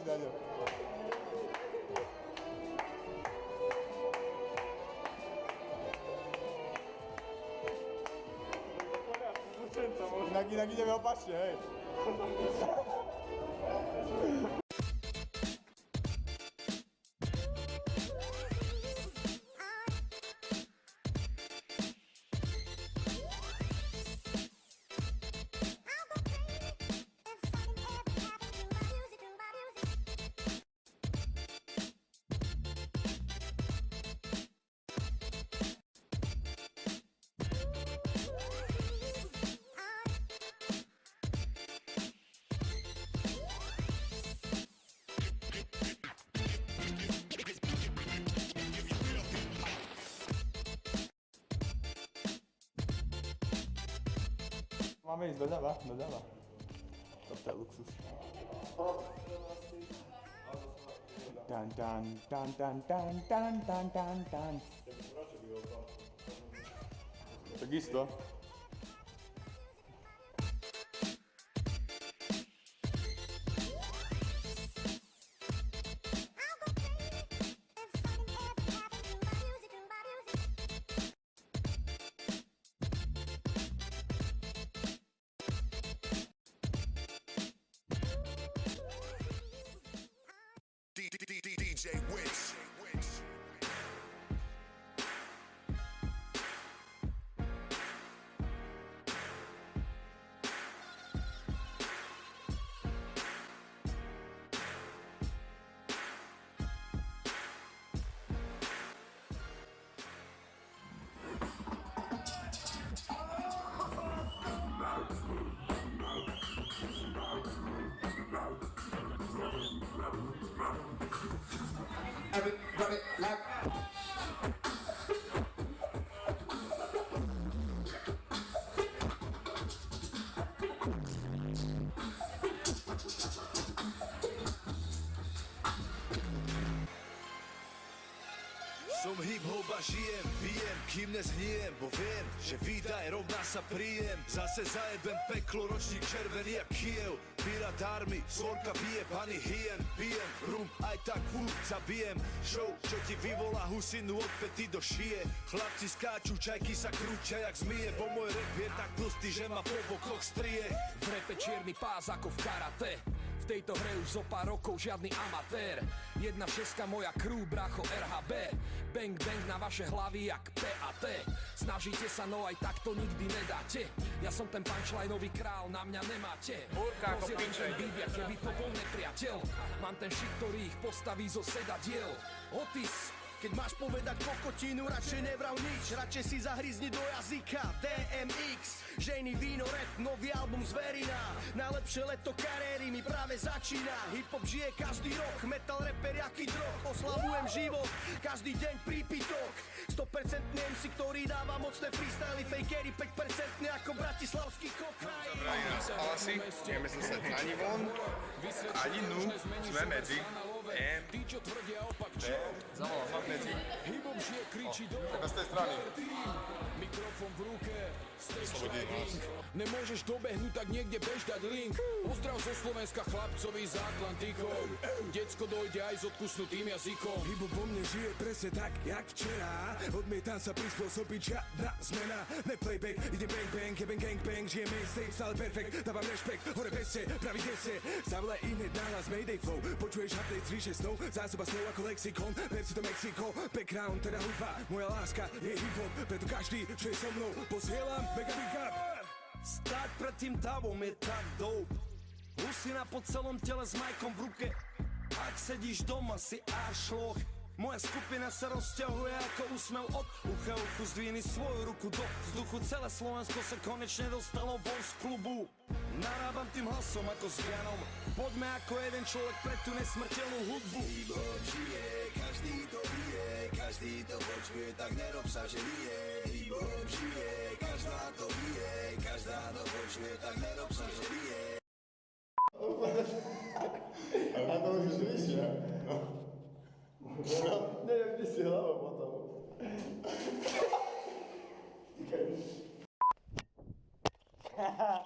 chodź na nią. Nagi nie miał patrzcie, hej. Máme ísť doľava. Toto je luxus. Tan. Takisto. DJ Witch. Rub it like. Som hip-hop a žijem, pijem, kým nezhnijem, bo viem, že výdaj rovná sa príjem. Zase zajebem peklo, ročník červený jak Kiev. Pirát army, svorka bije, pani hyen, pijem rum, aj tak zabijem. Show, čo ti vyvolá husinu od pety do šie. Chlapci skáču, čajky sa krúčia jak zmije, bo môj rap je tak tlstý, že ma po bokoch strie. V repe čierny pás ako v karate. V tejto hre už zo pár rokov žiadny amatér. 1.6 moja crew, bracho RHB. Bang bang na vaše hlavy jak PAT. Snažíte sa, no aj tak to nikdy nedáte. Ja som ten punchlineový král, na mňa nemáte. Rozjebím ten beat, jak keby to bol nepriateľ. Mám ten shit, ktorý ich postaví zo sedadiel. Otis. Keď máš povedať kokotinu, radšej nevrav nič. Radšej si zahryzni do jazyka. DMX, žejný víno, rap, nový album Zverina. Najlepšie leto kariéry mi práve začína. Hip-hop žije každý rok, metal rapper jaký drog. Oslavujem život, každý deň prípitok. 100% MC, ktorý dáva mocné freestyly. Fakery 5% ako bratislavský kokraj. Zabrali nás Palasy, ideme sa stať ani von, ani nu, sme medzi M, B, zavolám medzi. Teda z tej strany. Mikrofon v ruke, Slobodí hlas. nemôžeš dobehnúť, tak niekde bež dať link. Pozdrav zo Slovenska chlapcovi z Atlantikou. Decko dojde aj s odkusnutým jazykom. Hip vo mne žije presne tak, jak včera. Odmietam sa prispôsobiť, žiadna zmena. Neplayback, ide bang bang, je bang gang bang. Žije mainstream, stále perfekt, dávam rešpekt. Hore peste, pravý dese, zavolaj iné nahlas Mayday flow. Počuješ update 3.6, zásoba slov ako lexikon. Ver si to Mexiko, background, teda hudba. Moja láska je hip-hop, preto každý, čo je so mnou, posielam mega big up. Stáť pred tým davom je tak dope. Husina po celom tele s majkom v ruke. Ak sedíš doma, si aršloch. Moja skupina sa rozťahuje ako úsmev od ucha uchu. Zdvihni svoju ruku do vzduchu. Celé Slovensko sa konečne dostalo von z klubu. Narábam tým hlasom ako s Janom. Poďme ako jeden človek pre tú nesmrteľnú hudbu. Hip-hop žije, každý to vie, každý to počuje, tak nerob sa, že vie. Hip-hop žije, každá to vie, každá to počuje, tak nerob sa, že vie. A to už vyššie. Neviem, kde si hlavou potom. Haha.